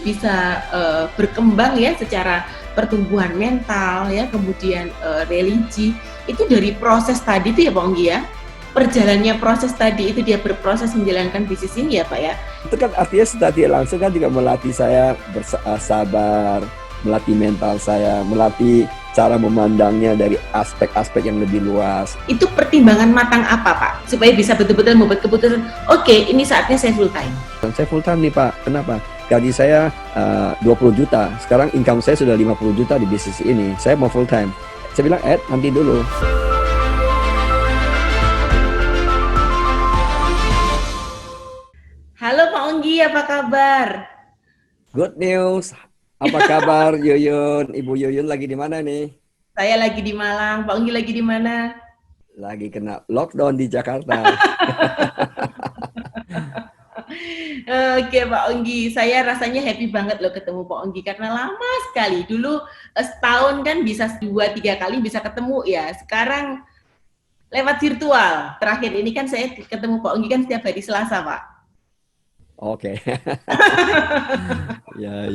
bisa berkembang ya secara pertumbuhan mental ya, kemudian religi, itu dari proses tadi itu ya Pak Onggi ya? Perjalannya proses tadi itu dia berproses menjalankan bisnis ini ya Pak ya? Itu kan artinya secara langsung kan juga melatih saya bersabar, melatih mental saya, melatih cara memandangnya dari aspek-aspek yang lebih luas. Itu pertimbangan matang apa Pak? Supaya bisa betul-betul membuat keputusan, oke, ini saatnya saya full time. Dan saya full time nih Pak, kenapa? Gaji saya 20 juta, sekarang income saya sudah 50 juta di bisnis ini, saya mau full time. Saya bilang, nanti dulu. Halo Pak Onggi, apa kabar? Good news. Apa kabar Yuyun? Ibu Yuyun lagi di mana nih? Saya lagi di Malang, Pak Onggi lagi di mana? Lagi kena lockdown di Jakarta. Oke Pak Onggi, saya rasanya happy banget loh ketemu Pak Onggi karena lama sekali. Dulu setahun kan bisa 2-3 kali bisa ketemu ya. Sekarang lewat virtual. Terakhir ini kan saya ketemu Pak Onggi kan setiap hari Selasa Pak. Oke. Ya.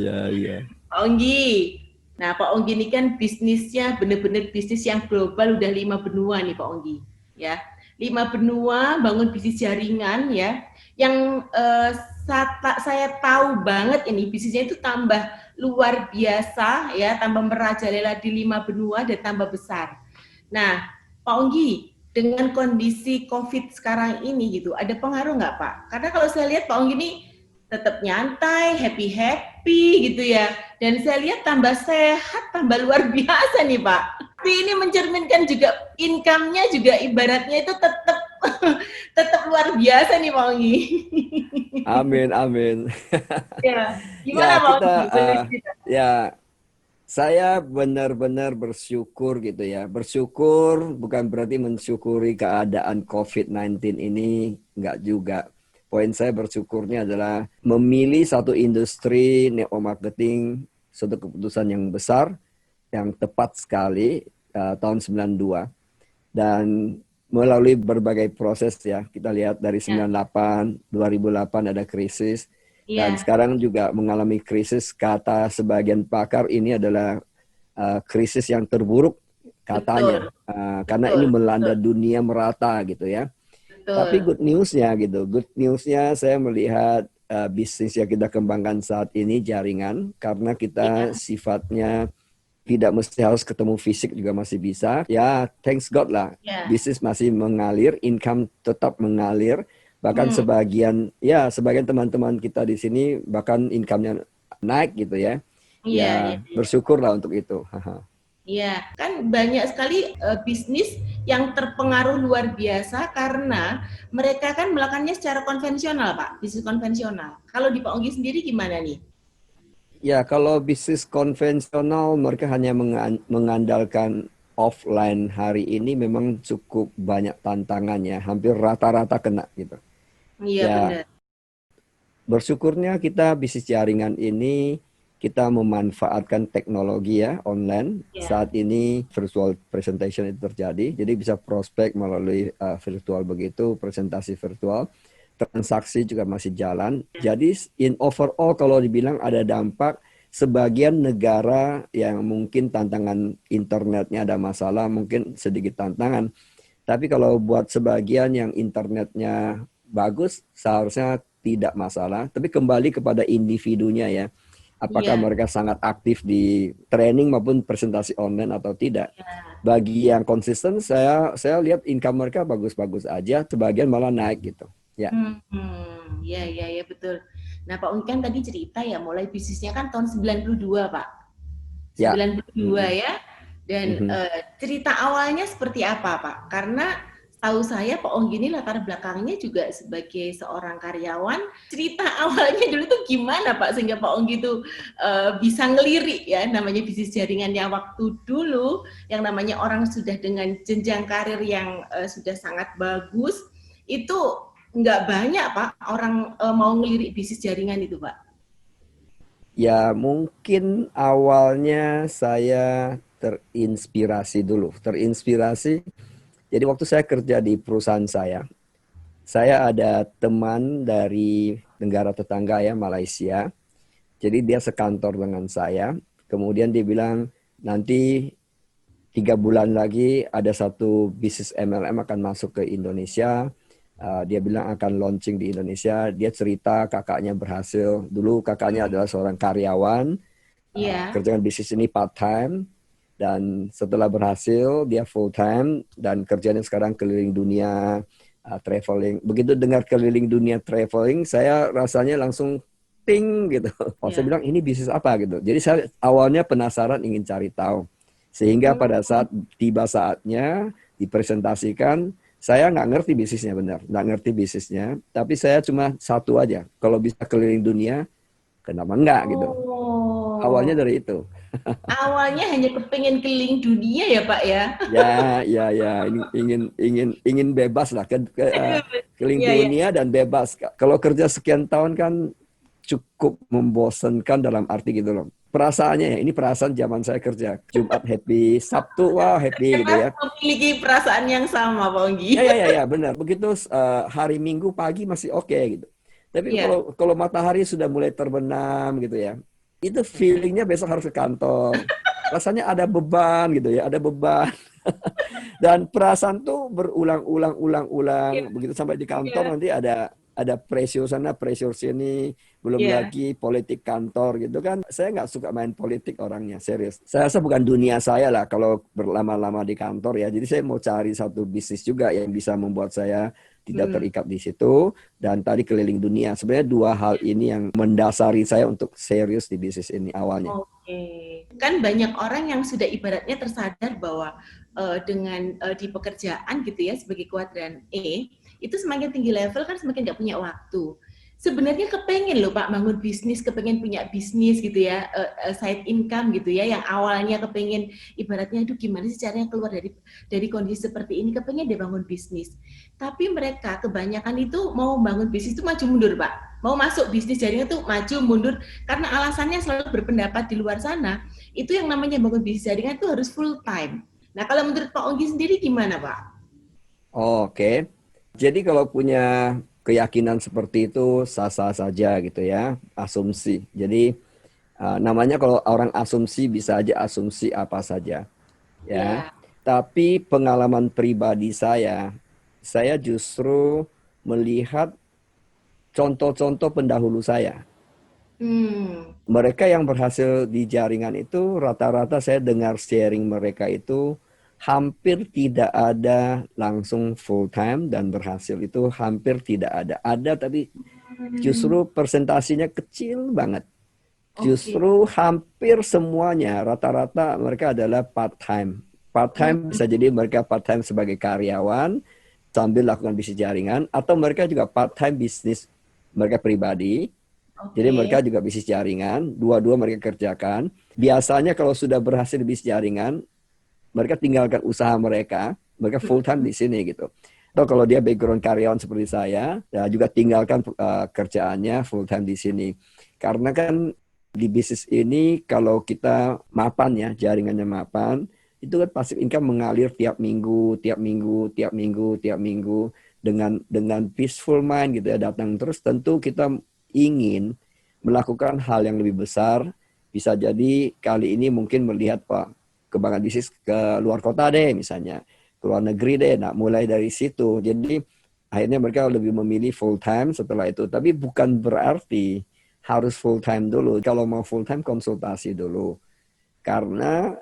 Pak Onggi. Nah Pak Onggi ini kan bisnisnya bener-bener bisnis yang global, udah 5 benua nih Pak Onggi. Ya, 5 benua bangun bisnis jaringan ya. Yang saya tahu banget ini bisnisnya itu tambah luar biasa ya, tambah merajalela di 5 benua dan tambah besar. Nah, Pak Onggi, dengan kondisi COVID sekarang ini gitu, ada pengaruh nggak Pak? Karena kalau saya lihat Pak Onggi ini tetap nyantai, happy gitu ya. Dan saya lihat tambah sehat, tambah luar biasa nih Pak. Tapi ini mencerminkan juga income-nya juga ibaratnya itu tetap tetap luar biasa nih Pak Onggi. Amin. Ya, gimana Ya Pak kita, Onggi? ya saya benar-benar bersyukur gitu ya. Bersyukur bukan berarti mensyukuri keadaan COVID-19 ini, enggak juga. Poin saya bersyukurnya adalah memilih satu industri network marketing, suatu keputusan yang besar, yang tepat sekali tahun 92. Dan melalui berbagai proses ya, kita lihat dari 98, 2008 ada krisis, dan sekarang juga mengalami krisis. Kata sebagian pakar ini adalah krisis yang terburuk katanya, karena ini melanda dunia merata gitu ya. Tapi good newsnya saya melihat bisnis yang kita kembangkan saat ini jaringan, karena kita sifatnya tidak mesti harus ketemu fisik juga masih bisa. Ya, thanks God lah. Bisnis masih mengalir, income tetap mengalir. Bahkan sebagian teman-teman kita di sini bahkan income-nya naik gitu ya. Ya, bersyukurlah untuk itu. Iya, kan banyak sekali bisnis yang terpengaruh luar biasa karena mereka kan melakukannya secara konvensional, Pak, bisnis konvensional. Kalau di Pak Onggi sendiri gimana nih? Ya, kalau bisnis konvensional mereka hanya mengandalkan offline hari ini memang cukup banyak tantangannya, hampir rata-rata kena gitu. Iya, ya, benar. Bersyukurnya kita bisnis jaringan ini kita memanfaatkan teknologi ya online. Saat ini virtual presentation itu terjadi, jadi bisa prospek melalui virtual begitu, presentasi virtual. Transaksi juga masih jalan. Jadi in overall kalau dibilang ada dampak, sebagian negara yang mungkin tantangan internetnya ada masalah, mungkin sedikit tantangan. Tapi kalau buat sebagian yang internetnya bagus, seharusnya tidak masalah. Tapi kembali kepada individunya ya. Apakah mereka sangat aktif di training maupun presentasi online atau tidak. Bagi yang konsisten, saya lihat income mereka bagus-bagus aja, sebagian malah naik gitu. Ya. Ya betul. Nah Pak Onggi kan tadi cerita ya mulai bisnisnya kan tahun 92 Pak. 92 ya. Dan cerita awalnya seperti apa Pak? Karena tahu saya Pak Onggi ini latar belakangnya juga sebagai seorang karyawan. Cerita awalnya dulu tuh gimana Pak sehingga Pak Onggi tuh bisa ngelirik ya namanya bisnis jaringan yang waktu dulu yang namanya orang sudah dengan jenjang karir yang sudah sangat bagus itu nggak banyak Pak orang mau ngelirik bisnis jaringan itu Pak. Ya mungkin awalnya saya terinspirasi dulu. Jadi waktu saya kerja di perusahaan saya ada teman dari negara tetangga ya, Malaysia. Jadi dia sekantor dengan saya. Kemudian dia bilang nanti 3 bulan lagi ada satu bisnis MLM akan masuk ke Indonesia. Dia bilang akan launching di Indonesia. Dia cerita kakaknya berhasil. Dulu kakaknya adalah seorang karyawan, Iya. kerjakan bisnis ini part time. Dan setelah berhasil, dia full time dan kerjanya sekarang keliling dunia, traveling. Begitu dengar keliling dunia traveling, saya rasanya langsung ting gitu. Oh, saya Iya. bilang ini bisnis apa gitu. Jadi saya awalnya penasaran ingin cari tahu. Sehingga pada saat tiba saatnya dipresentasikan, saya nggak ngerti bisnisnya benar, nggak ngerti bisnisnya. Tapi saya cuma satu aja, kalau bisa keliling dunia, kenapa enggak gitu. Awalnya Oh, dari itu. awalnya hanya kepengen keliling dunia ya Pak ya? Ya, ya, ya. Ini ingin bebas lah, keliling Iya, iya. dunia dan bebas. Kalau kerja sekian tahun kan cukup membosankan dalam arti gitu loh. Perasaannya ya, ini perasaan zaman saya kerja. Jumat happy, Sabtu wah happy gitu Ternyata ya. memiliki perasaan yang sama Pak Onggi. Ya, ya, ya, ya, benar. Begitu hari Minggu pagi masih oke gitu. Tapi Iya. kalau kalau matahari sudah mulai terbenam gitu ya, itu feelingnya besok harus ke kantor. Rasanya ada beban gitu ya, ada beban. Dan perasaan tuh berulang-ulang. Begitu sampai di kantor Iya. nanti ada pressure sana, pressure sini, belum Iya. lagi politik kantor gitu kan. Saya nggak suka main politik orangnya, serius. Saya rasa bukan dunia saya lah kalau berlama-lama di kantor ya. Jadi saya mau cari satu bisnis juga yang bisa membuat saya tidak Hmm. terikat di situ. Dan tadi keliling dunia. Sebenarnya dua hal ini yang mendasari saya untuk serius di bisnis ini awalnya. Oke, kan banyak orang yang sudah ibaratnya tersadar bahwa dengan di pekerjaan gitu ya sebagai kuadran E itu semakin tinggi level kan semakin nggak punya waktu. Sebenarnya kepengen loh Pak bangun bisnis, kepengen punya bisnis gitu ya, side income gitu ya, yang awalnya kepengen ibaratnya, aduh gimana sih caranya keluar dari kondisi seperti ini, kepengen dia bangun bisnis. Tapi mereka kebanyakan itu mau bangun bisnis itu maju mundur Pak, mau masuk bisnis jaringan tuh maju mundur karena alasannya selalu berpendapat di luar sana, itu yang namanya bangun bisnis jaringan itu harus full time. Nah, kalau menurut Pak Onggi sendiri gimana, Pak? Oke. Jadi kalau punya keyakinan seperti itu sah-sah saja gitu ya, asumsi. Jadi namanya kalau orang asumsi bisa aja asumsi apa saja ya. Ya. Tapi pengalaman pribadi saya justru melihat contoh-contoh pendahulu saya. Hmm. Mereka yang berhasil di jaringan itu rata-rata saya dengar sharing mereka itu hampir tidak ada langsung full time dan berhasil itu hampir tidak ada. Ada tapi justru persentasinya kecil banget. Oke. Justru hampir semuanya rata-rata mereka adalah part time. Part time bisa jadi mereka part time sebagai karyawan sambil lakukan bisnis jaringan atau mereka juga part time bisnis mereka pribadi. Jadi Oke. mereka juga bisnis jaringan, dua-dua mereka kerjakan. Biasanya kalau sudah berhasil di bisnis jaringan, mereka tinggalkan usaha mereka full time di sini gitu. Atau kalau dia background karyawan seperti saya, ya juga tinggalkan kerjaannya full time di sini. Karena kan di bisnis ini kalau kita mapan ya, jaringannya mapan, itu kan passive income mengalir tiap minggu, tiap minggu, tiap minggu, tiap minggu dengan peaceful mind gitu ya datang terus tentu kita ingin melakukan hal yang lebih besar. Bisa jadi kali ini mungkin melihat Pak kembangan bisnis ke luar kota deh misalnya, ke luar negeri deh. Nah, mulai dari situ. Jadi akhirnya mereka lebih memilih full time setelah itu. Tapi bukan berarti harus full time dulu. Kalau mau full time konsultasi dulu. Karena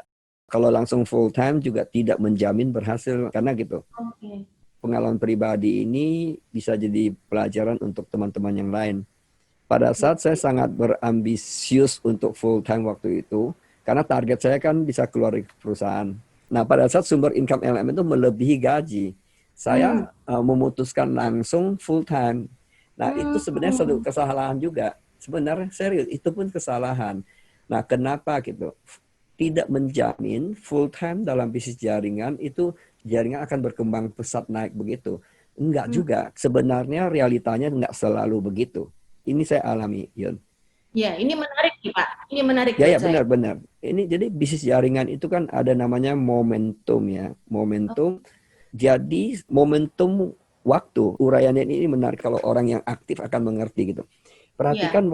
kalau langsung full time juga tidak menjamin berhasil karena gitu. Oke. Pengalaman pribadi ini bisa jadi pelajaran untuk teman-teman yang lain. Pada saat saya sangat berambisius untuk full time waktu itu, karena target saya kan bisa keluar dari perusahaan. Nah, pada saat sumber income LM itu melebihi gaji, Hmm. saya memutuskan langsung full time. Nah, itu sebenarnya satu Hmm. kesalahan juga. Sebenarnya serius, itu pun kesalahan. Nah, kenapa gitu? Tidak menjamin full time dalam bisnis jaringan itu jaringan akan berkembang pesat naik begitu. Enggak Hmm. juga. Sebenarnya realitanya enggak selalu begitu. Ini saya alami, Yun. Ya, ini menarik nih, Pak. Ini menarik Ya, buat ya saya. benar-benar. Ini jadi bisnis jaringan itu kan ada namanya momentum ya. Momentum. Jadi momentum waktu. Uraiannya ini menarik kalau orang yang aktif akan mengerti gitu. Iya, Perhatikan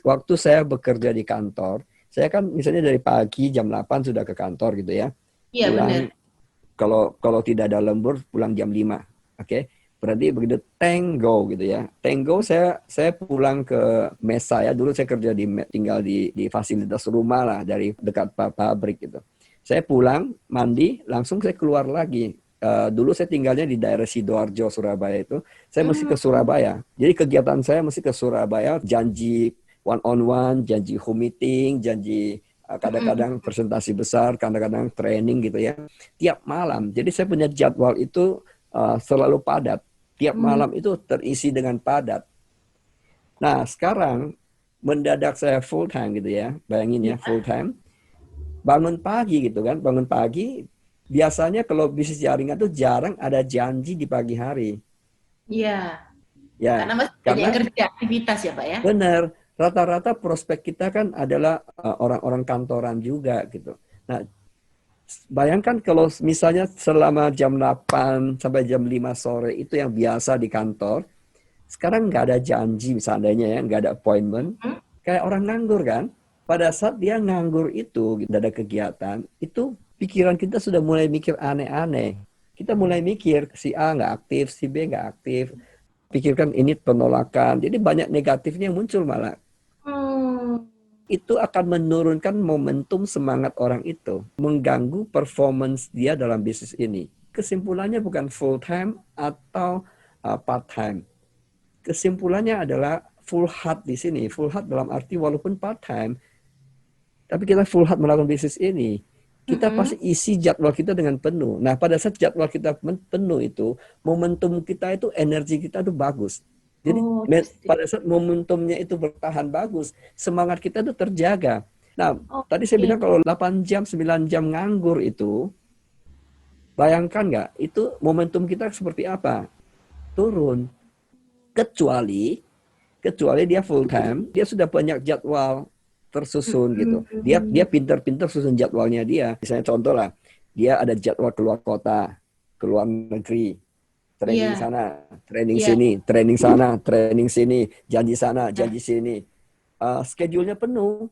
waktu saya bekerja di kantor, saya kan misalnya dari pagi jam 8 sudah ke kantor gitu ya. iya benar. Pulang kalau kalau tidak ada lembur pulang jam 5. Oke. Berarti begitu Tango gitu ya. Tango saya pulang ke mes saya. Dulu saya kerja tinggal di fasilitas rumah lah dari dekat pabrik gitu. Saya pulang, mandi, langsung saya keluar lagi. Dulu saya tinggalnya di daerah Sidoarjo, Surabaya itu. Saya mesti ke Hmm, Surabaya. Jadi kegiatan saya mesti ke Surabaya, janji one on one, janji home meeting, janji mm-mm, kadang-kadang presentasi besar, kadang-kadang training gitu ya tiap malam. Jadi saya punya jadwal itu selalu padat. Tiap mm, malam itu terisi dengan padat. Nah, sekarang mendadak saya full time gitu ya. Bayangin ya, iya, full time. Bangun pagi gitu kan, bangun pagi. Biasanya kalau bisnis jaringan tuh jarang ada janji di pagi hari. iya. Karena Ya, masih banyak karena kerja aktivitas ya Pak ya. benar, rata-rata prospek kita kan adalah orang-orang kantoran juga gitu. Nah, bayangkan kalau misalnya selama jam 8 sampai jam 5 sore itu yang biasa di kantor, sekarang nggak ada janji seandainya ya, nggak ada appointment, Hmm? kayak orang nganggur kan. Pada saat dia nganggur itu, nggak ada kegiatan, itu pikiran kita sudah mulai mikir aneh-aneh. Kita mulai mikir, si A nggak aktif, si B nggak aktif, pikirkan ini penolakan. Jadi banyak negatifnya yang muncul malah. Hmm. Itu akan menurunkan momentum semangat orang itu, mengganggu performance dia dalam bisnis ini. Kesimpulannya bukan full time atau part time. Kesimpulannya adalah full heart di sini. Full heart dalam arti walaupun part time, tapi kita full heart melakukan bisnis ini. Kita Mm-mm. pasti isi jadwal kita dengan penuh. Nah, pada saat jadwal kita penuh itu, momentum kita itu, energi kita itu bagus. Jadi Oh, gitu. pada saat momentumnya itu bertahan bagus, semangat kita itu terjaga. Nah, tadi saya Oke. bilang kalau 8 jam, 9 jam nganggur itu, bayangkan nggak, itu momentum kita seperti apa? Turun. Kecuali, kecuali dia full time, dia sudah banyak jadwal tersusun gitu. Dia Mm-mm. pintar-pintar susun jadwalnya dia. Misalnya contoh lah, dia ada jadwal keluar kota, keluar negeri, training Iya, sana, training iya. sini, training sana, training sini, janji sana, Nah, janji sini. Schedule-nya penuh.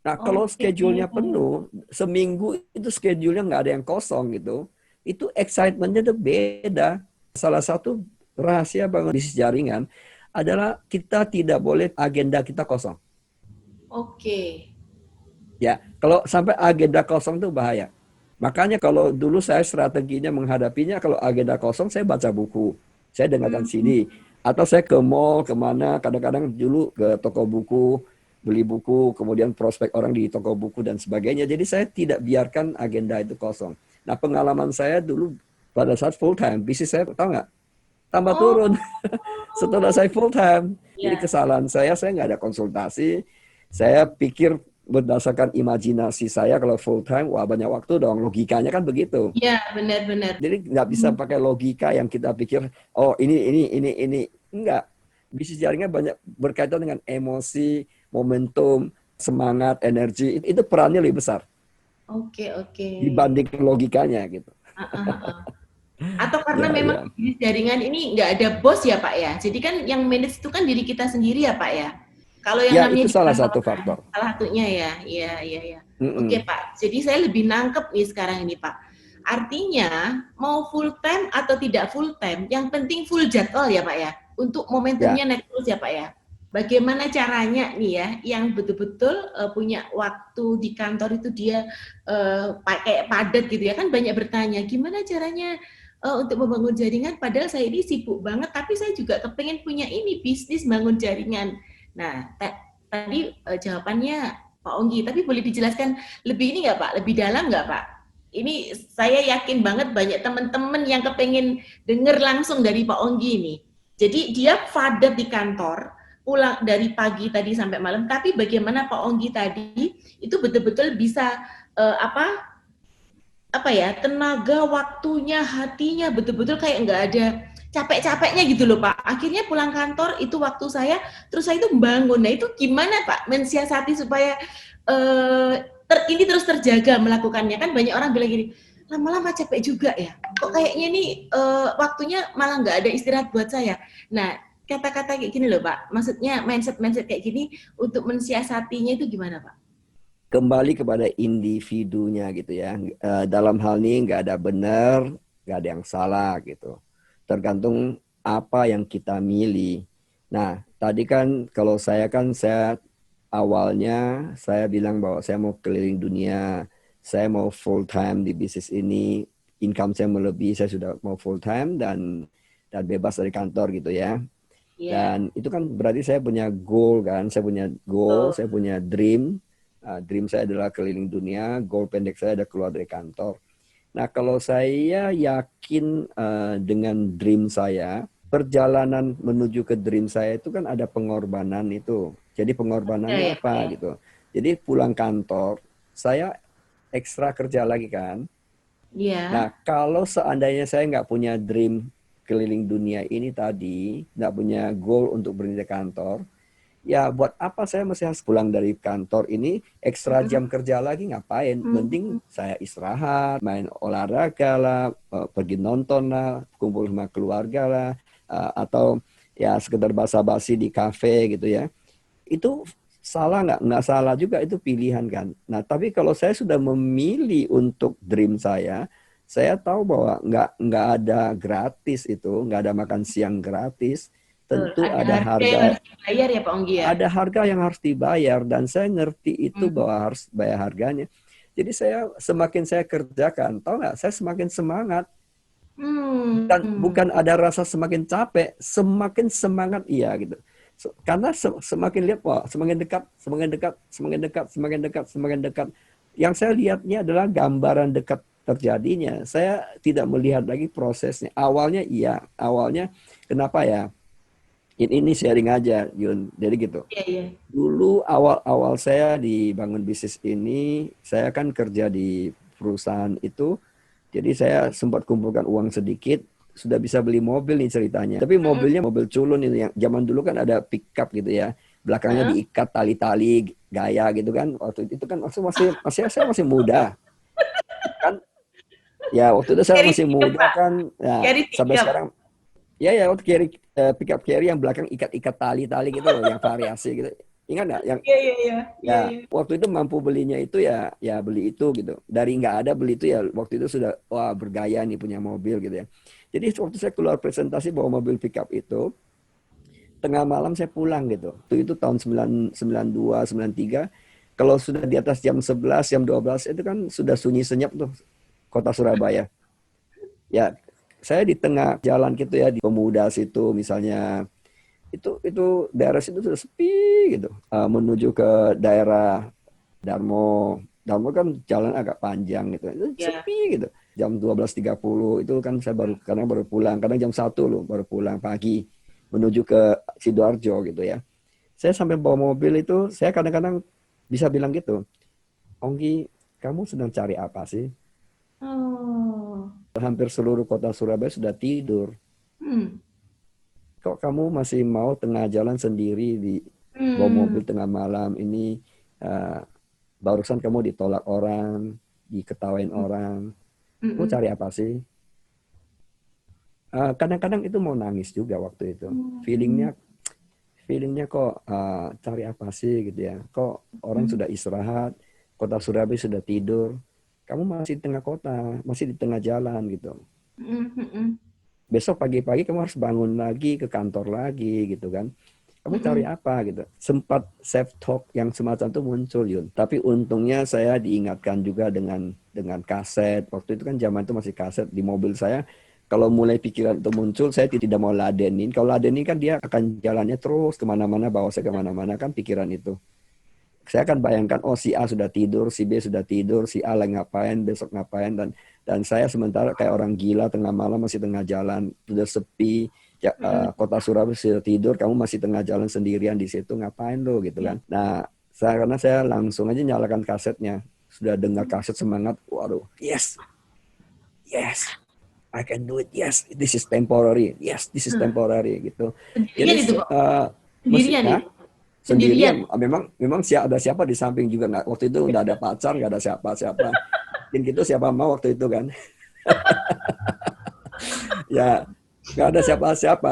Nah, kalau oke. schedule-nya penuh, seminggu itu schedule-nya nggak ada yang kosong gitu, itu excitement-nya tuh beda. Salah satu rahasia bangun bisnis jaringan adalah kita tidak boleh agenda kita kosong. Oke. Ya, kalau sampai agenda kosong itu bahaya. Makanya kalau dulu saya strateginya menghadapinya, kalau agenda kosong saya baca buku, saya dengarkan Hmm. CD, atau saya ke mall kemana, kadang-kadang dulu ke toko buku, beli buku, kemudian prospek orang di toko buku dan sebagainya. Jadi saya tidak biarkan agenda itu kosong. Nah pengalaman saya dulu pada saat full time, bisnis saya tahu nggak? Tambah Oh, turun setelah saya full time. Jadi ya. kesalahan saya nggak ada konsultasi. Saya pikir berdasarkan imajinasi saya kalau full time, wah banyak waktu dong. Logikanya kan begitu. Ya, benar-benar. Jadi nggak bisa Hmm. pakai logika yang kita pikir, oh ini. Enggak. Bisnis jaringan banyak berkaitan dengan emosi, momentum, semangat, energi. Itu perannya lebih besar Oke, oke. dibanding logikanya gitu. Ah, ah, ah. Atau karena Ya, memang ya. di jaringan ini nggak ada bos ya Pak ya. Jadi kan yang manage itu kan diri kita sendiri ya Pak ya. Kalau yang Ya, namanya itu di salah kantor satu kan faktor. salah satunya ya. Iya, iya, iya. Oke Mm-mm. Pak. Jadi saya lebih nangkep nih sekarang ini Pak. Artinya mau full time atau tidak full time, yang penting full jadwal ya Pak ya. Untuk Ya, momentumnya naik terus ya Pak ya. Bagaimana caranya nih ya, yang betul-betul punya waktu di kantor itu dia kayak padat gitu ya kan banyak bertanya gimana caranya untuk membangun jaringan padahal saya ini sibuk banget tapi saya juga kepengen punya ini bisnis bangun jaringan. Nah, tadi jawabannya Pak Onggi, tapi boleh dijelaskan lebih ini nggak Pak? Lebih dalam nggak Pak? Ini saya yakin banget banyak teman-teman yang kepengen dengar langsung dari Pak Onggi ini. Jadi dia padat di kantor, pulang dari pagi tadi sampai malam, tapi bagaimana Pak Onggi tadi itu betul-betul bisa apa ya tenaga waktunya hatinya betul-betul kayak nggak ada capek-capeknya gitu loh Pak. Akhirnya pulang kantor itu waktu saya, terus saya itu bangun. Nah itu gimana Pak mensiasati supaya ini terus terjaga melakukannya? Kan banyak orang bilang gini, lama-lama capek juga ya. Kok kayaknya nih waktunya malah nggak ada istirahat buat saya. Nah kata-kata kayak gini loh Pak. Maksudnya mindset kayak gini untuk mensiasatinya itu gimana Pak? Kembali kepada individunya gitu ya. Dalam hal ini nggak ada benar, nggak ada yang salah gitu. Tergantung apa yang kita milih. Nah, tadi kan kalau saya kan saya awalnya saya bilang bahwa saya mau keliling dunia, saya mau full time di bisnis ini, income saya melebihi, saya sudah mau full time dan bebas dari kantor gitu ya. Iya. Dan itu kan berarti saya punya goal kan, saya punya goal, Betul. saya punya dream. Dream saya adalah keliling dunia, goal pendek saya ada keluar dari kantor. Nah, kalau saya yakin dengan dream saya, perjalanan menuju ke dream saya itu kan ada pengorbanan itu. Jadi Ya, pengorbanannya ya, Pak, apa ya. gitu. Jadi pulang kantor, saya ekstra kerja lagi kan. Nah, Iya. kalau seandainya saya nggak punya dream keliling dunia ini tadi, nggak punya goal untuk berhenti di kantor, ya buat apa saya mesti harus pulang dari kantor ini ekstra Mm-mm. jam kerja lagi ngapain? Mending Mm-mm. saya istirahat, main olahraga lah, pergi nonton lah, kumpul sama keluarga lah, atau ya sekedar basa-basi di kafe gitu ya. Itu salah nggak? Nggak salah juga, itu pilihan kan. Nah, tapi kalau saya sudah memilih untuk dream saya tahu bahwa nggak ada gratis itu, nggak ada makan siang gratis. Betul. Tentu Ada harga yang harus dibayar ya Pak Onggi ya. ada harga yang harus dibayar dan saya ngerti itu Hmm. bahwa harus bayar harganya. Jadi saya semakin saya kerjakan, tahu nggak? Saya semakin semangat dan Hmm. bukan ada rasa semakin capek, semakin semangat iya gitu. Karena semakin lihat wah semakin dekat, semakin dekat, semakin dekat, semakin dekat, semakin dekat. Yang saya lihatnya adalah gambaran dekat terjadinya. Saya tidak melihat lagi prosesnya. Awalnya iya, awalnya kenapa ya? Ini sharing aja, Yun. Jadi gitu. Iya, iya. Dulu awal-awal saya di bangun bisnis ini, saya kan kerja di perusahaan itu, jadi saya sempat kumpulkan uang sedikit, sudah bisa beli mobil nih ceritanya. Tapi Mm-mm. mobilnya mobil culun ini yang zaman dulu kan ada pickup gitu ya, belakangnya Hah? diikat tali-tali gaya gitu kan. Waktu itu kan masih masih masih saya masih muda kan, ya waktu itu saya Carry masih tiga muda Pak. kan, ya Carry sampai tiga. sekarang. Ya ya waktu carry pickup carry yang belakang ikat-ikat tali-tali gitu loh, yang variasi gitu. Ingat nggak? Yang Iya, iya, iya. Iya, ya iya. waktu itu mampu belinya itu ya beli itu gitu. Dari nggak ada beli itu ya waktu itu sudah wah bergaya nih punya mobil gitu ya. Jadi waktu saya keluar presentasi bawa mobil pickup itu, tengah malam saya pulang gitu. Itu tahun 92, 93. Kalau sudah di atas jam 11, jam 12 itu kan sudah sunyi senyap tuh kota Surabaya. Ya, saya di tengah jalan gitu ya di Pemuda situ misalnya, itu daerah situ sudah sepi gitu. Menuju ke daerah Darmo. Darmo kan jalan agak panjang gitu. Itu Iya. sepi gitu. Jam 12.30 itu kan saya baru kadang baru pulang, kadang jam 1 loh baru pulang pagi menuju ke Sidoarjo gitu ya. Saya sampai bawa mobil itu, saya kadang-kadang bisa bilang gitu, Onggi, kamu sedang cari apa sih? Oh. Hampir seluruh kota Surabaya sudah tidur. Hmm. Kok kamu masih mau tengah jalan sendiri di bawa Hmm. mobil tengah malam ini, uh, barusan kamu ditolak orang, diketawain orang, kamu Mm-mm. cari apa sih? Kadang-kadang itu mau nangis juga waktu itu. Hmm. Feelingnya, feelingnya kok cari apa sih gitu ya? Kok orang Hmm. sudah istirahat, kota Surabaya sudah tidur, kamu masih di tengah kota, masih di tengah jalan gitu. Hmm. Hmm. Besok pagi-pagi kamu harus bangun lagi ke kantor lagi gitu kan. Kamu cari Hmm. apa gitu. Sempat self talk yang semacam itu muncul Yun. Tapi untungnya saya diingatkan juga dengan kaset. Waktu itu kan zaman itu masih kaset di mobil saya. Kalau mulai pikiran itu muncul, saya tidak mau ladenin. Kalau ladenin kan dia akan jalannya terus kemana-mana, bawa saya kemana-mana kan pikiran itu. Saya akan bayangkan, oh si A sudah tidur, si B sudah tidur, si A lagi ngapain, besok ngapain, dan saya sementara kayak orang gila tengah malam masih tengah jalan, sudah sepi, ya, Hmm. kota Surabaya sudah tidur, kamu masih tengah jalan sendirian di situ, ngapain lo gitu Ya. kan. Nah, karena saya langsung aja nyalakan kasetnya, sudah dengar kaset semangat, waduh, yes, yes, I can do it, yes, this is temporary, yes, this is Nah, temporary gitu. Jadi sendirian itu Pak. mesti, Sendirian nah, itu. Sendirian. sendirian memang memang ada siapa di samping juga nggak, waktu itu nggak ada pacar, nggak ada siapa-siapa, mungkin gitu siapa mau waktu itu kan. Ya nggak ada siapa-siapa.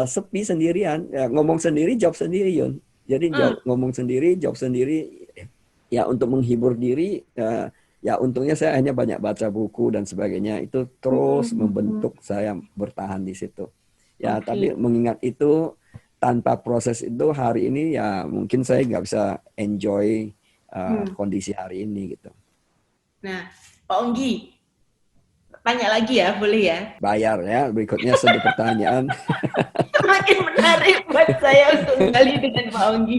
Sepi sendirian, ya, ngomong sendiri, jawab sendiri, Yun. Jadi Hmm, ngomong sendiri, jawab sendiri. Ya untuk menghibur diri, ya untungnya saya hanya banyak baca buku dan sebagainya. Itu terus hmm, membentuk saya bertahan di situ. Ya, oke. tapi mengingat itu, tanpa proses itu hari ini ya mungkin saya nggak bisa enjoy Hmm. kondisi hari ini gitu. Nah, Pak Onggi, tanya lagi ya, boleh ya? Bayar ya, berikutnya satu pertanyaan. Makin menarik buat saya untuk gali dengan Pak Onggi.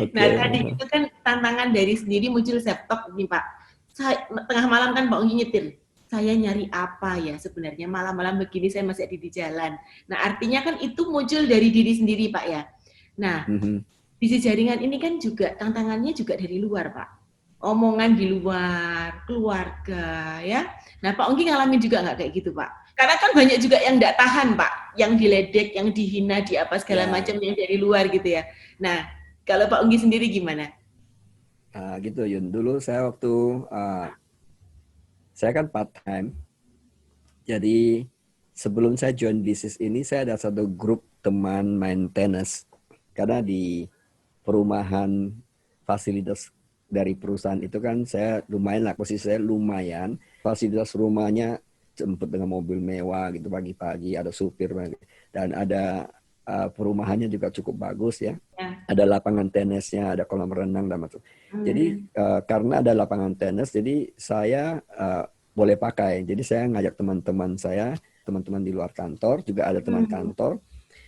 Oke. Nah, tadi itu kan tantangan dari sendiri muncul laptop nih Pak. Saya, tengah malam kan Pak Onggi nyetir. Saya nyari apa ya sebenarnya malam-malam begini saya masih ada di jalan. Nah, artinya kan itu muncul dari diri sendiri Pak ya. Nah, Mhm. bisnis jaringan ini kan juga tantangannya juga dari luar Pak. Omongan di luar, keluarga ya. Nah, Pak Onggi ngalamin juga nggak kayak gitu Pak? Karena kan banyak juga yang nggak tahan Pak, yang diledek, yang dihina, di apa segala Ya, macam yang dari luar gitu ya. Nah, kalau Pak Unggi sendiri gimana? gitu Yun. Dulu saya waktu uh, saya kan part time. Jadi sebelum saya join bisnis ini, saya ada satu grup teman main tenis. Karena di perumahan fasilitas dari perusahaan itu kan saya lumayan lah, posisi saya lumayan. Fasilitas rumahnya jemput dengan mobil mewah gitu pagi-pagi, ada supir dan ada perumahannya juga cukup bagus ya. Ya. Ada lapangan tenisnya, ada kolam renang dan macam. Jadi Hmm. karena ada lapangan tenis, jadi saya boleh pakai. Jadi saya ngajak teman-teman saya, teman-teman di luar kantor, juga ada teman Hmm. kantor.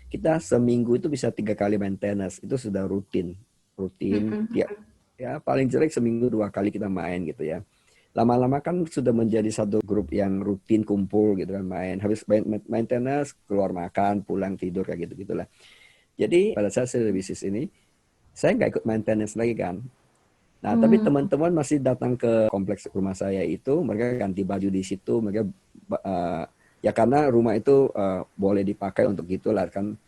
Kita seminggu itu bisa 3 kali main tenis. Itu sudah rutin. Rutin, Hmm. ya paling jelek seminggu 2 kali kita main gitu ya. Lama-lama kan sudah menjadi satu grup yang rutin kumpul gitu kan main. Habis main tenis, keluar makan, pulang tidur kayak gitu gitulah. Jadi pada saat saya di bisnis ini, saya nggak ikut main tenis lagi kan. Nah, tapi Hmm. teman-teman masih datang ke kompleks rumah saya itu, mereka ganti baju di situ, mereka ya karena rumah itu boleh dipakai untuk gitulah kan,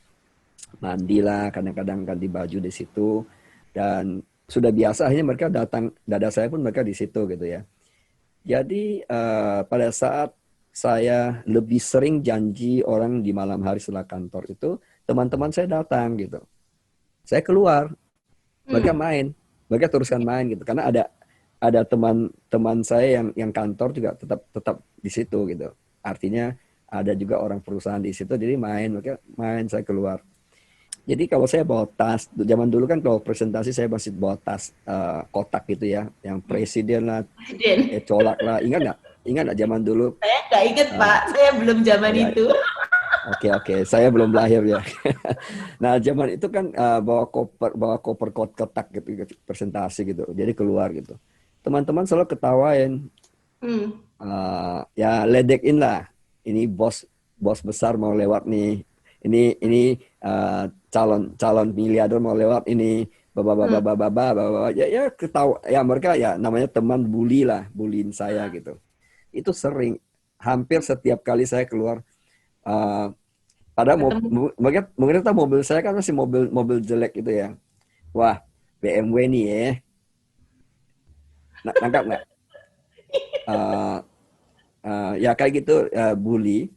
mandi lah, kadang-kadang ganti baju di situ, dan sudah biasa akhirnya mereka datang, dada saya pun mereka di situ gitu ya. Jadi pada saat saya lebih sering janji orang di malam hari setelah kantor itu, teman-teman saya datang gitu. Saya keluar, mereka Hmm. main, mereka teruskan main gitu karena ada teman-teman saya yang kantor juga tetap tetap di situ gitu, artinya ada juga orang perusahaan di situ, jadi mereka main, saya keluar. Jadi kalau saya bawa tas, zaman dulu kan kalau presentasi saya masih bawa tas kotak gitu ya, yang presiden lah, Presiden. colak lah, ingat nggak zaman dulu. Saya nggak inget Uh, Pak, saya belum oh zaman ya, itu. oke, saya belum lahir ya. Nah, zaman itu kan bawa koper kotak gitu, gitu, presentasi gitu. Jadi keluar gitu. Teman-teman selalu ketawain, Hmm. ya ledekin lah. Ini bos bos besar mau lewat nih. Ini calon calon miliarder mau lewat ini. Hmm. Ya, ya ketawa ya, mereka ya namanya teman bully lah, bullying saya gitu. Itu sering, hampir setiap kali saya keluar. Uh, Padahal Ketemu. mungkin tahu mobil saya kan masih mobil mobil jelek gitu ya. Wah, BMW nih ya. Nangkap nggak? Uh, ya kayak gitu, bully.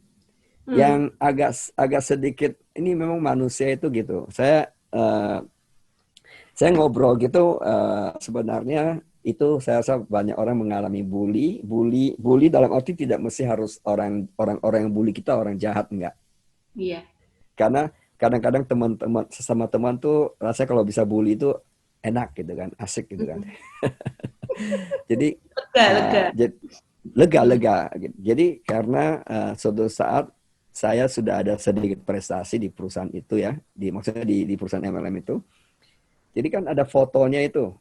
Hmm. Yang agak agak sedikit ini memang manusia itu gitu. Saya ngobrol gitu, sebenarnya itu saya rasa banyak orang mengalami bully dalam arti tidak mesti harus orang yang bully kita orang jahat, enggak. Iya. Karena kadang-kadang teman-teman sesama teman tuh rasanya kalau bisa bully itu enak gitu kan, asik gitu kan. Hmm. Jadi Lega, lega. Hmm. lega-lega gitu. Jadi karena suatu saat saya sudah ada sedikit prestasi di perusahaan itu ya, maksudnya di perusahaan MLM itu. Jadi kan ada fotonya itu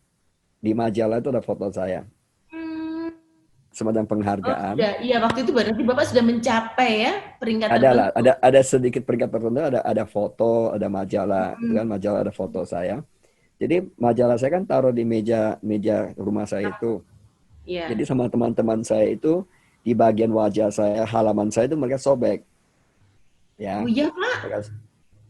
di majalah, itu ada foto saya Hmm. semacam Oh penghargaan. sudah, iya waktu itu berarti Bapak sudah mencapai ya peringkat Ada lah, tertentu. ada sedikit peringkat tertentu, ada foto, ada majalah, itu Hmm. kan majalah, ada foto saya. Jadi majalah saya kan taruh di meja meja rumah saya itu. Iya. Jadi sama teman-teman saya itu di bagian wajah saya, halaman saya itu mereka sobek, Oh ya. iya Pak.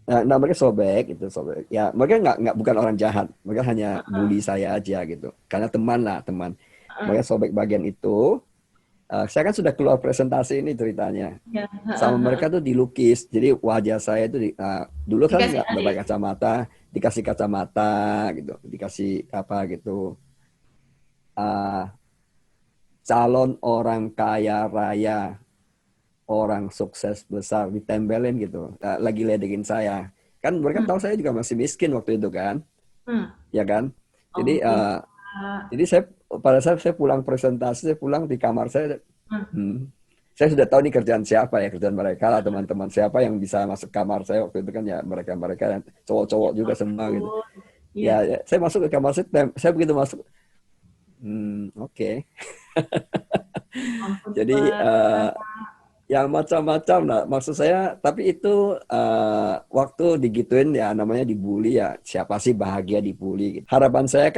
Mereka, mereka sobek itu, sobek. Ya mereka nggak bukan orang jahat, mereka hanya bully saya aja gitu. Karena teman lah, teman. Heeh. Mereka sobek bagian itu. saya kan sudah keluar presentasi ini ceritanya. Ya, Sama mereka tuh dilukis. Jadi wajah saya itu dulu kan dikasih nggak alih. pakai kacamata, dikasih kacamata gitu, dikasih apa gitu. Ah, calon orang kaya raya, orang sukses besar ditempelin gitu. Lagi ledekin saya. Kan mereka tahu Hmm, saya juga masih miskin waktu itu kan, hmm. ya kan. Jadi Oke, Pak. jadi saya pada saat saya pulang presentasi, saya pulang di kamar saya. Hmm. Hmm. Saya sudah tahu nih kerjaan siapa ya, kerjaan mereka lah, teman-teman siapa yang bisa masuk kamar saya waktu itu kan ya mereka-mereka yang Ya cowok-cowok juga semua gitu. ampun. Iya, Ya, saya masuk ke kamar saya, saya begitu masuk, oke. ampun, Jadi Pak. ya macam-macam lah. Maksud saya, tapi itu waktu digituin ya namanya dibully ya. Siapa sih bahagia dibully? Gitu. Harapan saya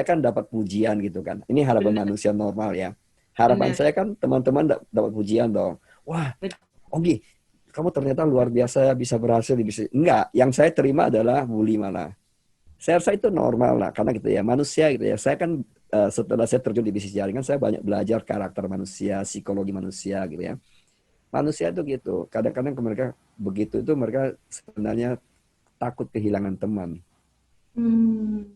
kan dapat pujian gitu kan. Ini harapan Benar, manusia normal ya. Harapan benar. saya kan teman-teman dapat pujian dong. Wah, Benar. Ogi, kamu ternyata luar biasa ya bisa berhasil di bisnis. Enggak, yang saya terima adalah bully malah. Saya rasa itu normal lah, karena gitu ya, manusia gitu ya. Saya kan setelah saya terjun di bisnis jaringan, saya banyak belajar karakter manusia, psikologi manusia gitu ya. Manusia itu gitu, kadang-kadang mereka begitu itu mereka sebenarnya takut kehilangan teman. Hmm.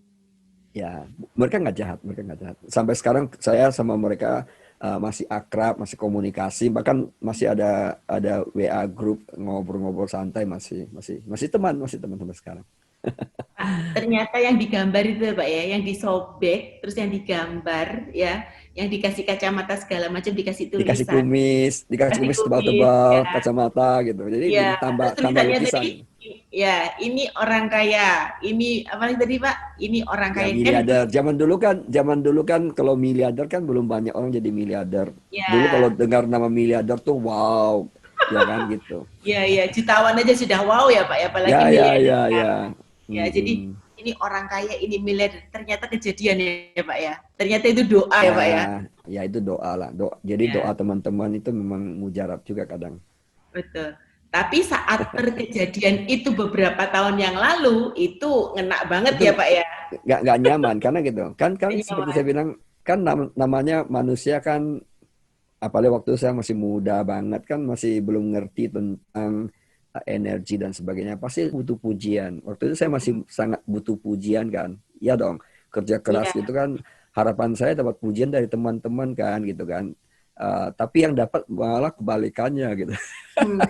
Ya, mereka nggak jahat, mereka nggak jahat. Sampai sekarang saya sama mereka masih akrab, masih komunikasi, bahkan masih ada WA grup ngobrol-ngobrol santai masih teman sampai sekarang. Pak, ternyata yang digambar itu ya, Pak ya, yang disobek, terus yang digambar ya, yang dikasih kacamata segala macam, dikasih tulisan, Dikasih kasih kumis kumis, tebal-tebal, ya, kacamata gitu. Jadi ya. Terus tambah tambah tulisannya tadi, lukisan. ya, ini orang kaya, ini apa tadi Pak? Ini orang Ya kaya kan itu, miliarder. Zaman dulu kan kalau miliarder kan belum banyak orang jadi miliarder. Dulu kalau ya, dengar nama miliarder tuh wow, ya kan gitu. ya, ya, jutawan aja sudah wow ya Pak ya, apalagi Ya ya miliarder. ya ya. Ya, jadi Mm-mm. ini orang kaya, ini miliarder, ternyata kejadian ya Pak ya. Ternyata itu doa ya Ya Pak ya. ya itu doa lah. Jadi doa Ya. teman-teman itu memang mujarab juga kadang. Betul. Tapi saat terkejadian itu beberapa tahun yang lalu, itu ngena banget Itu ya Pak ya. nggak nyaman karena gitu. Kan Gak seperti nyaman. saya bilang kan namanya manusia kan apalagi waktu saya masih muda banget kan masih belum ngerti tentang energi dan sebagainya pasti butuh pujian waktu itu saya masih sangat butuh pujian kan ya dong kerja keras Iya. gitu kan harapan saya dapat pujian dari teman-teman kan gitu kan. Tapi yang dapat malah kebalikannya gitu. Hmm.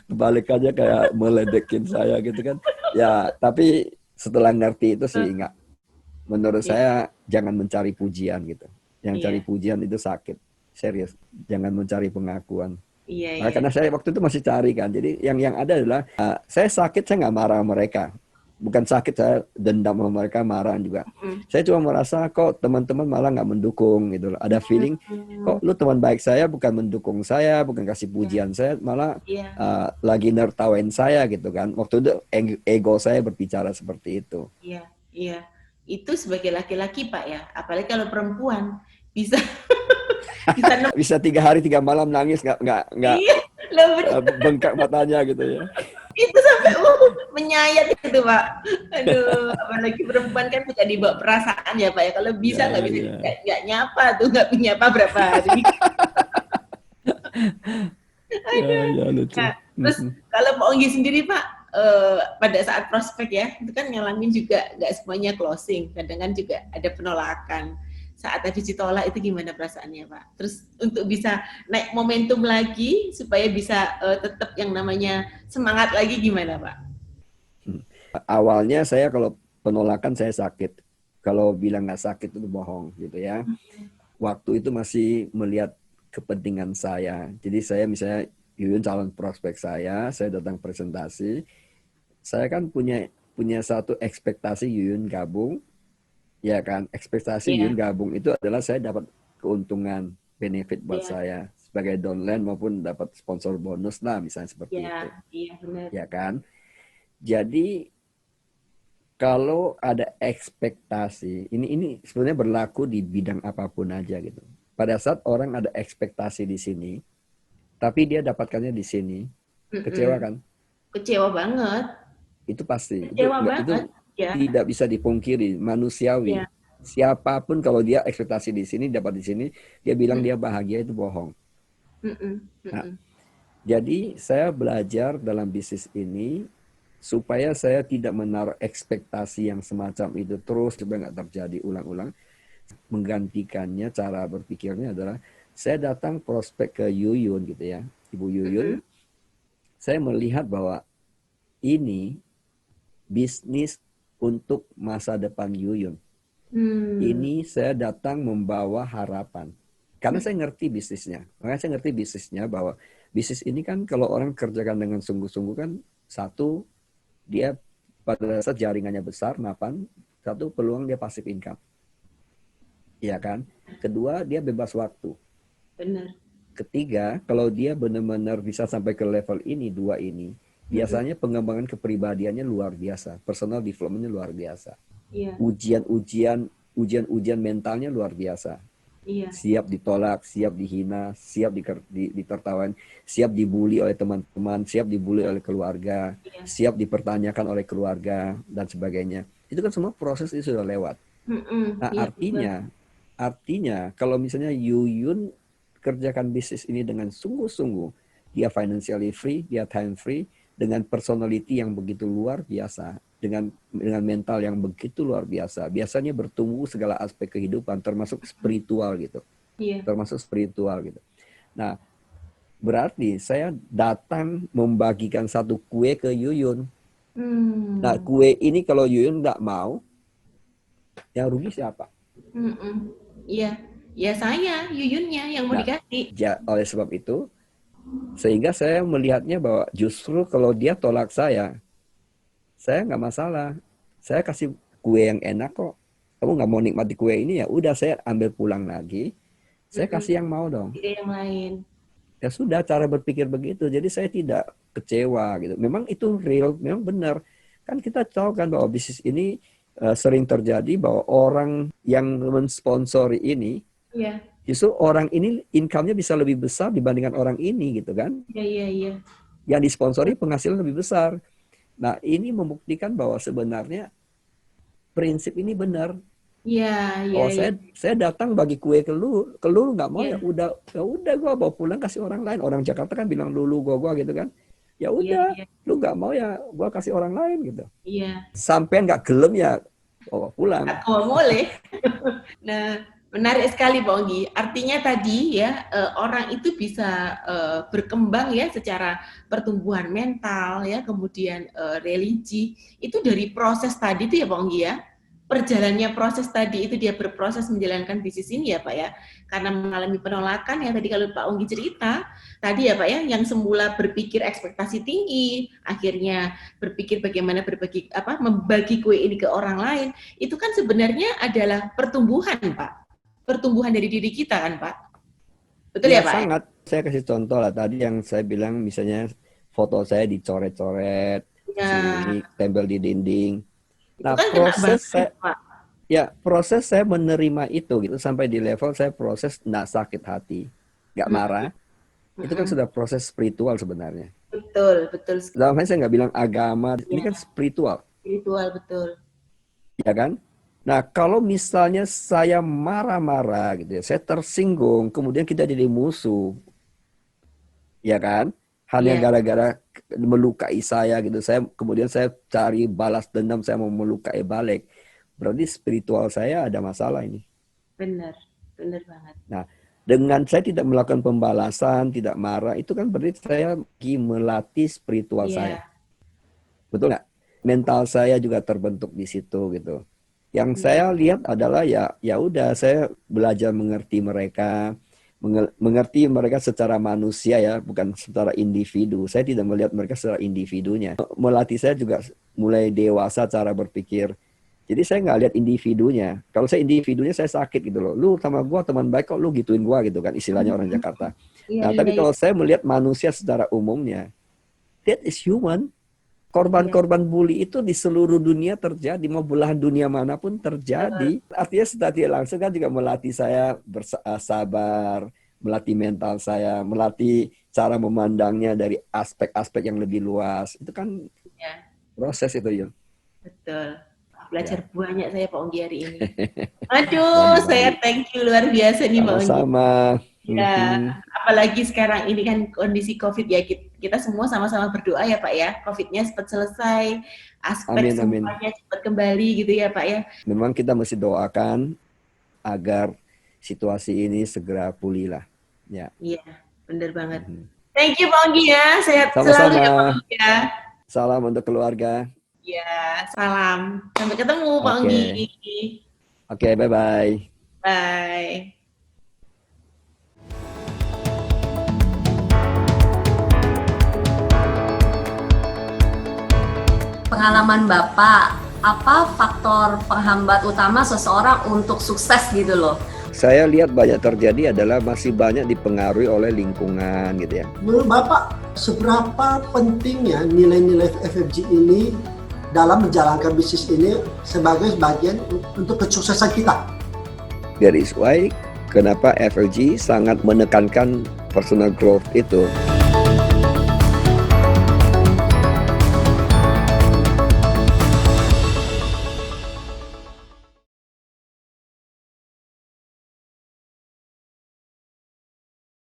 Kebalikannya kayak meledekin saya gitu kan ya tapi setelah ngerti itu sih nggak menurut Iya, saya jangan mencari pujian gitu. Yang cari iya, pujian itu sakit. Serius. Jangan mencari pengakuan. iya, Nah, iya. karena saya waktu itu masih cari kan. Jadi yang ada adalah saya sakit saya nggak marah sama mereka. Bukan sakit saya dendam sama mereka marah juga. Hmm. Saya cuma merasa kok teman-teman malah nggak mendukung gitu loh. Ada feeling Hmm. kok lu teman baik saya bukan mendukung saya, bukan kasih Iya, pujian saya, malah iya, lagi nertawain saya gitu kan. Waktu itu ego saya berbicara seperti itu. iya, iya. Itu sebagai laki-laki Pak ya, apalagi kalau perempuan bisa bisa Bisa 3 hari 3 malam nangis nggak iya, lah bengkak matanya gitu ya. itu sampai menyayat itu Pak. Aduh, apalagi perempuan kan suka dibawa perasaan ya Pak ya. Kalau bisa Ya nggak bisa ya nggak nyapa tuh, nggak nyapa berapa hari. ya ya lucu. Nah, terus Mhm. kalau Pak Onggi sendiri Pak, pada saat prospek ya, itu kan ngalamin juga nggak semuanya closing, kadang kan juga ada penolakan. Saat tadi ditolak itu gimana perasaannya Pak? Terus untuk bisa naik momentum lagi supaya bisa tetap yang namanya semangat lagi gimana Pak? Awalnya saya kalau penolakan saya sakit. Kalau bilang nggak sakit itu bohong gitu ya. Waktu itu masih melihat kepentingan saya. Jadi saya misalnya Yuyun calon prospek saya datang presentasi. Saya kan punya punya satu ekspektasi Yuyun gabung, ya kan? Ekspektasi Yuyun Iya, gabung itu adalah saya dapat keuntungan benefit buat iya, saya sebagai downline maupun dapat sponsor bonus lah misalnya seperti iya, itu. iya benar. Ya kan? Jadi kalau ada ekspektasi, ini sebenarnya berlaku di bidang apapun aja gitu. Pada saat orang ada ekspektasi di sini, tapi dia dapatkannya di sini, Mm-mm. kecewa kan? Kecewa banget, Itu pasti. Itu kecewa nggak itu banget. Ya, tidak bisa dipungkiri, iya, manusiawi. Siapapun kalau dia ekspektasi di sini, dapat di sini, dia bilang Mm, dia bahagia, itu bohong. mm, Nah, mm, jadi saya belajar dalam bisnis ini supaya saya tidak menaruh ekspektasi yang semacam itu terus supaya nggak terjadi ulang-ulang. Menggantikannya cara berpikirnya adalah saya datang prospek ke Yuyun gitu ya, Ibu Yuyun. mm, Saya melihat bahwa ini bisnis untuk masa depan Yuyun. mm, Ini saya datang membawa harapan. Karena mm, saya ngerti bisnisnya. Makanya saya ngerti bisnisnya bahwa bisnis ini kan kalau orang kerjakan dengan sungguh-sungguh kan, satu, dia pada saat jaringannya besar, mapan. Satu, peluang dia passive income. Iya kan? Kedua, dia bebas waktu. benar. Ketiga, kalau dia benar-benar bisa sampai ke level ini, dua ini, Mm, biasanya pengembangan kepribadiannya luar biasa. Personal development-nya luar biasa. iya, Ujian-ujian mentalnya luar biasa. iya, Siap ditolak, siap dihina, siap ditertawain, siap dibully oleh teman-teman, siap dibully oleh keluarga, iya. siap dipertanyakan oleh keluarga, dan sebagainya. Itu kan semua proses itu sudah lewat. Nah, Iya, betul. artinya kalau misalnya Yuyun kerjakan bisnis ini dengan sungguh-sungguh, dia financially free, dia time free, dengan personality yang begitu luar biasa, dengan mental yang begitu luar biasa, biasanya bertumbuh segala aspek kehidupan, termasuk spiritual gitu, Iya. termasuk spiritual gitu. Nah, berarti saya datang membagikan satu kue ke Yuyun. Nah, Hmm. kue ini kalau Yuyun nggak mau, yang rugi siapa? Mm-mm. Iya, ya saya Yuyunnya yang mau Nah, dikasih. oleh sebab itu, sehingga saya melihatnya bahwa justru kalau dia tolak saya nggak masalah. Saya kasih kue yang enak kok. Kamu nggak mau nikmati kue ini ya udah saya ambil pulang lagi. Saya Mm-mm. kasih yang mau dong. Ide yang lain. Ya sudah cara berpikir begitu. Jadi saya tidak kecewa gitu. Memang itu real, memang benar. Kan kita tahu kan bahwa bisnis ini sering terjadi bahwa orang yang mensponsori ini Iya, justru orang ini income-nya bisa lebih besar dibandingkan orang ini gitu kan. iya, iya, iya. Yang disponsori penghasilan lebih besar. Nah, ini membuktikan bahwa sebenarnya prinsip ini benar. Iya, iya, Oh, iya. saya datang bagi kue ke lu nggak mau Iya, ya udah gua bawa pulang kasih orang lain. Orang Jakarta kan bilang lulu gua gitu kan. Ya iya, udah, iya. lu nggak mau ya gua kasih orang lain gitu. Iya. Sampai nggak gelem ya bawa pulang. Aku boleh. Nah, menarik sekali Pak Onggi. Artinya tadi ya orang itu bisa berkembang ya secara pertumbuhan mental ya, kemudian religi itu dari proses tadi itu ya Pak Onggi ya. Perjalannya proses tadi itu dia berproses menjalankan bisnis ini ya Pak ya. Karena mengalami penolakan ya tadi kalau Pak Onggi cerita tadi ya Pak ya, yang semula berpikir ekspektasi tinggi, akhirnya berpikir bagaimana membagi kue ini ke orang lain, itu kan sebenarnya adalah pertumbuhan, Pak. Pertumbuhan dari diri kita kan, Pak. Betul Ya ya, Pak? sangat. Saya kasih contoh lah tadi yang saya bilang misalnya foto saya dicoret-coret, Ya, sini tempel di dinding. itu Nah, kan kena banget, Pak. proses saya menerima itu gitu sampai di level saya proses nggak sakit hati, nggak Mm, marah. Itu kan mm. sudah proses spiritual sebenarnya. Betul, betul Dalam hal saya nggak bilang agama, ini ya, kan spiritual, spiritual betul. ya kan? Nah, kalau misalnya saya marah-marah gitu ya, saya tersinggung, kemudian kita jadi musuh, ya kan? Hanya Iya, gara-gara melukai saya gitu. Kemudian saya cari balas dendam, saya mau melukai balik. Berarti spiritual saya ada masalah ini. benar. Benar banget. Nah, dengan saya tidak melakukan pembalasan, tidak marah, itu kan berarti saya lagi melatih spiritual saya. Iya, Betul nggak? Mental saya juga terbentuk di situ gitu. Yang iya, saya lihat adalah ya udah saya belajar mengerti mereka, mengerti mereka secara manusia ya, bukan secara individu. Saya tidak melihat mereka secara individunya. Melatih saya juga mulai dewasa cara berpikir. Jadi saya nggak lihat individunya. Kalau saya individunya saya sakit gitu loh. Lu sama gua teman baik kok lu gituin gua gitu kan istilahnya orang Jakarta. iya, Nah, iya, tapi iya, kalau saya melihat manusia secara umumnya, that is human. iya, Korban-korban bully itu di seluruh dunia terjadi, mau belahan dunia manapun betul. terjadi. Artinya secara tidak langsung kan juga melatih saya bersabar, melatih mental saya, melatih cara memandangnya dari aspek-aspek yang lebih luas. Itu kan Iya, proses itu, Yun. betul. belajar Ya. banyak saya Pak Onggi hari ini. Aduh, saya Baik. thank you luar biasa nih Pak Onggi. Sama-sama. Ya, Mhm. apalagi sekarang ini kan kondisi COVID ya, kita semua sama-sama berdoa ya Pak ya, COVID-nya cepat selesai, aspek Amin, amin. semuanya cepat kembali gitu ya Pak ya. Memang kita mesti doakan agar situasi ini segera pulih lah. Ya. Iya, bener banget. Mhm. Thank you Pak Onggi ya, sehat selalu ya Pak Sama-sama. Onggi ya. Salam untuk keluarga. Ya, salam. Sampai ketemu Pak Onggi. Oke. Oke, bye-bye. Bye. Pengalaman Bapak, apa faktor penghambat utama seseorang untuk sukses gitu loh? Saya lihat banyak terjadi adalah masih banyak dipengaruhi oleh lingkungan gitu ya. Menurut Bapak, seberapa pentingnya nilai-nilai FFG ini dalam menjalankan bisnis ini sebagai bagian untuk kesuksesan kita? That is why kenapa FLG sangat menekankan personal growth itu.